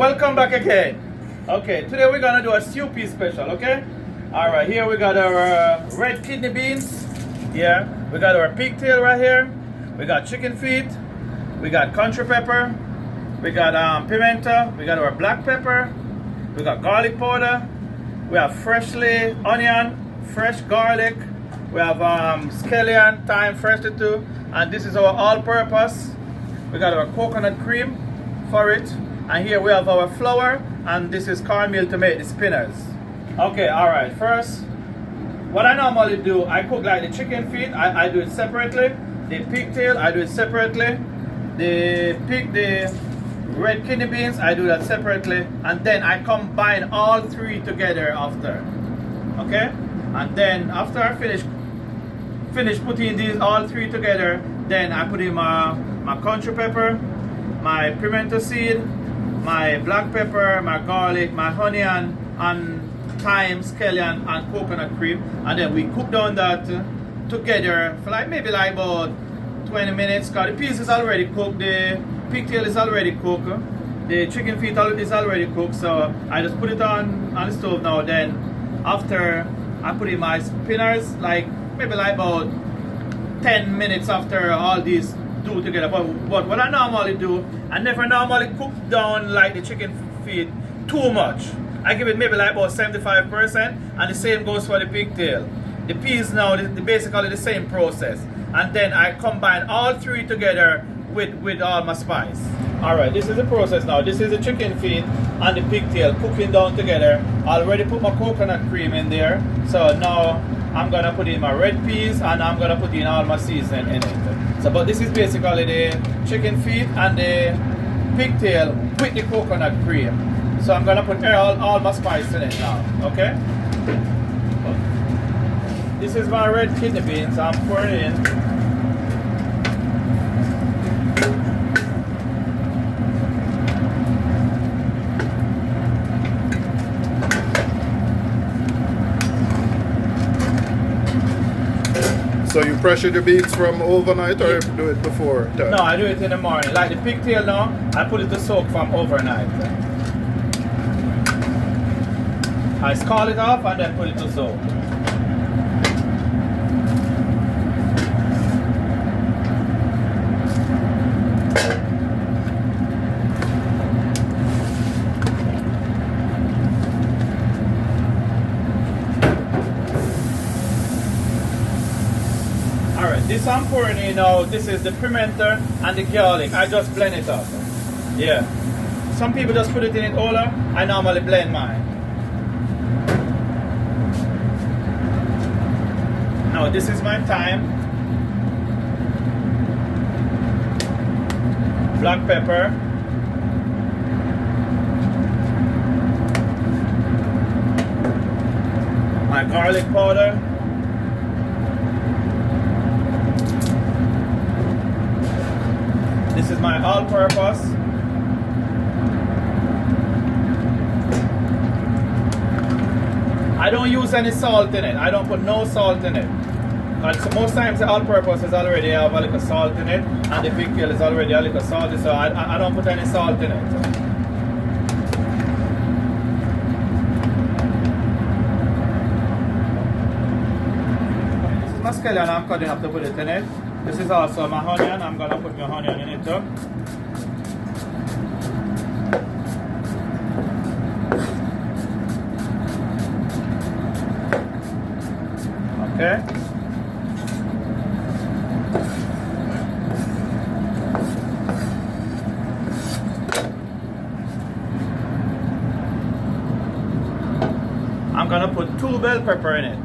welcome back again. Okay, today we're gonna do a stew pea special, okay? Alright, here we got our red kidney beans. Yeah, we got our pigtail right here. We got chicken feet. We got country pepper. We got pimento. We got our black pepper. We got garlic powder. We have freshly onion, fresh garlic. We have scallion, thyme, freshly too. And this is our all-purpose. We got our coconut cream for it. And here we have our flour. And this is cornmeal to make the spinners. Okay, alright. First, what I normally do, I cook like the chicken feet. I do it separately. The pigtail, I do it separately. The red kidney beans, I do that separately. And then I combine all three together after. Okay? And then after I finish putting these all three together, then I put in my country pepper, my pimento seed, my black pepper, my garlic, my onion, and thyme, scallion, and coconut cream. And then we cook down that together for maybe about 20 minutes, because the peas is already cooked, the pigtail is already cooked, the chicken feet is already cooked. So I just put it on the stove now. Then after I put in my spinners, maybe about 10 minutes after all these do together. But what I normally do, I never normally cook down like the chicken feet too much. I give it maybe about 75%, and the same goes for the pigtail. The peas now, basically the same process. And then I combine all three together with all my spice. Alright, this is the process now. This is the chicken feet and the pigtail cooking down together. I already put my coconut cream in there. So now I'm gonna put in my red peas and I'm gonna put in all my seasoning in it. So, but this is basically the chicken feet and the pigtail with the coconut cream. So I'm gonna put all my spice in it now, okay? This is my red kidney beans. I'm pouring it in. So you pressure the beans from overnight, or you do it before time? No, I do it in the morning. Like the pigtail now, I put it to soak from overnight. I scald it off and then put it to soak. This I'm pouring in now, this is the pimento and the garlic. I just blend it up. Yeah. Some people just put it in it all up. I normally blend mine. Now this is my thyme. Black pepper. My garlic powder. This is my all-purpose. I don't use any salt in it. I don't put no salt in it. So most times the all-purpose is already have a little salt in it, and the pigtail is already a little salty, so I don't put any salt in it. This is my scallion. I'm cutting up to put it in it. This is also my onion. I'm gonna put my onion in it too. Okay. I'm gonna put 2 bell pepper in it.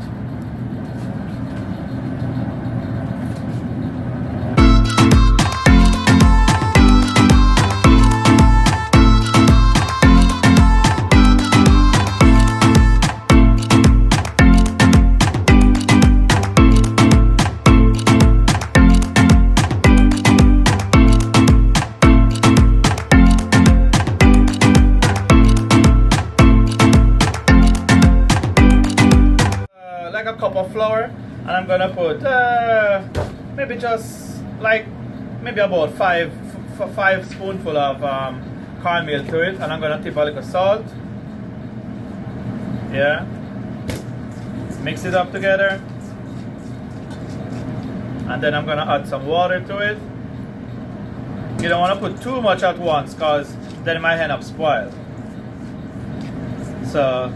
A cup of flour, and I'm gonna put maybe just maybe about five spoonful of cornmeal to it, and I'm gonna tip a little salt. Yeah. Mix it up together. And then I'm gonna add some water to it. You don't wanna put too much at once, cause then it might end up spoiled. So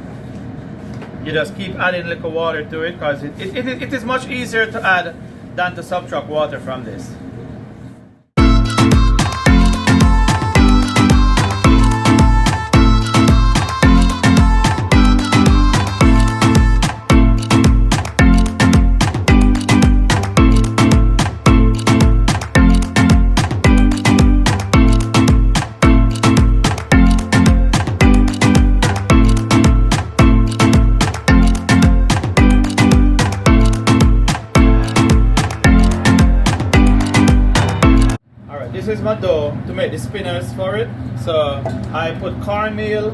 you just keep adding little water to it, because it is much easier to add than to subtract water from this. This is my dough to make the spinners for it. So I put cornmeal,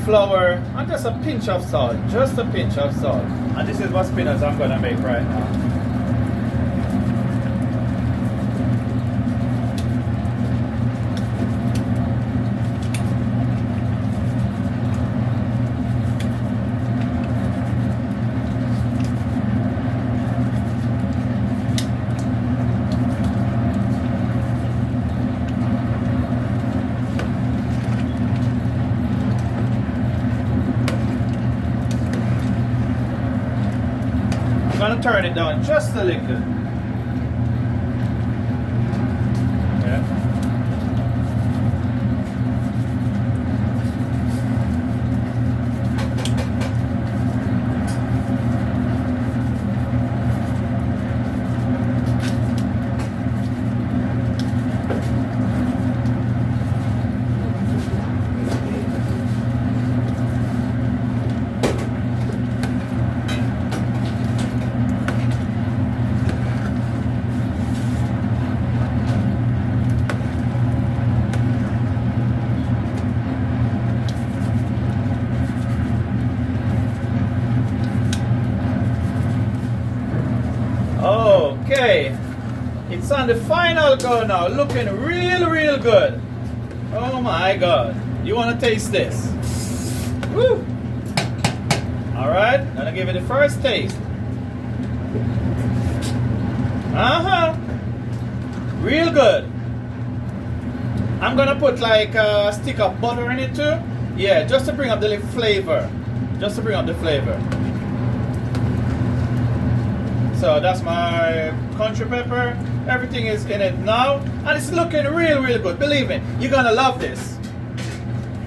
flour, and just a pinch of salt. Just a pinch of salt. And this is what spinners I'm gonna make right now. I'm gonna turn it down just a little. Yeah. Okay, it's on the final go now, looking real good. Oh my god, you want to taste this? Woo! Alright, gonna give it the first taste. Real good. I'm gonna put like a stick of butter in it too. Yeah, just to bring up the flavor. Just to bring up the flavor. So that's my country pepper. Everything is in it now, and it's looking real good. Believe me, you're gonna love this.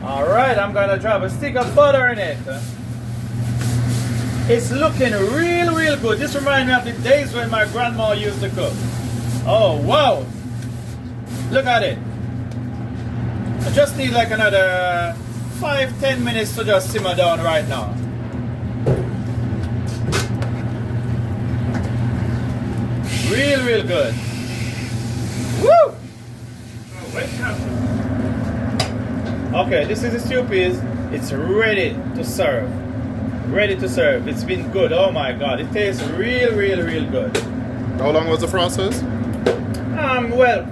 All right, I'm gonna drop a stick of butter in it. It's looking real good. This reminds me of the days when my grandma used to cook. Oh wow! Look at it. I just need like another 5-10 minutes to just simmer down right now. Real good. Woo! Okay, this is the stew peas. It's ready to serve. Ready to serve. It's been good. Oh my god, it tastes real good. How long was the process? Well,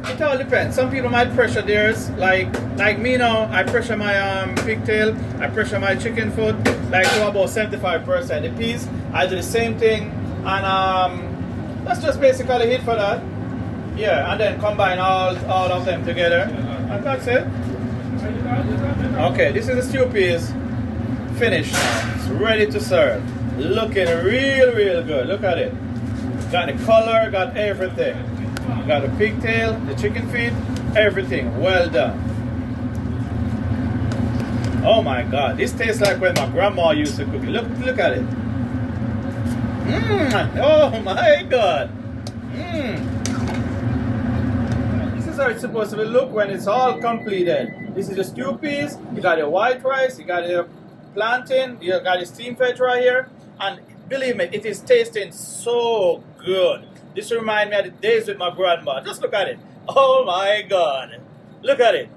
it all depends. Some people might pressure theirs, like me now. I pressure my pigtail. I pressure my chicken foot, like to about 75%. The peas, I do the same thing, and that's just basically it for that. Yeah, and then combine all of them together, and that's it. Okay, this is the stew peas finished now. It's ready to serve. Looking real good. Look at it. Got the color, got everything. Got the pigtail, the chicken feet, everything. Well done. Oh my god, this tastes like when my grandma used to cook it. Look at it. Oh my god. This is how it's supposed to look when it's all completed. This is the stew peas. You got your white rice, you got your plantain, you got your steamed veg right here. And believe me, it is tasting so good. This reminds me of the days with my grandma. Just look at it. Oh my god. Look at it.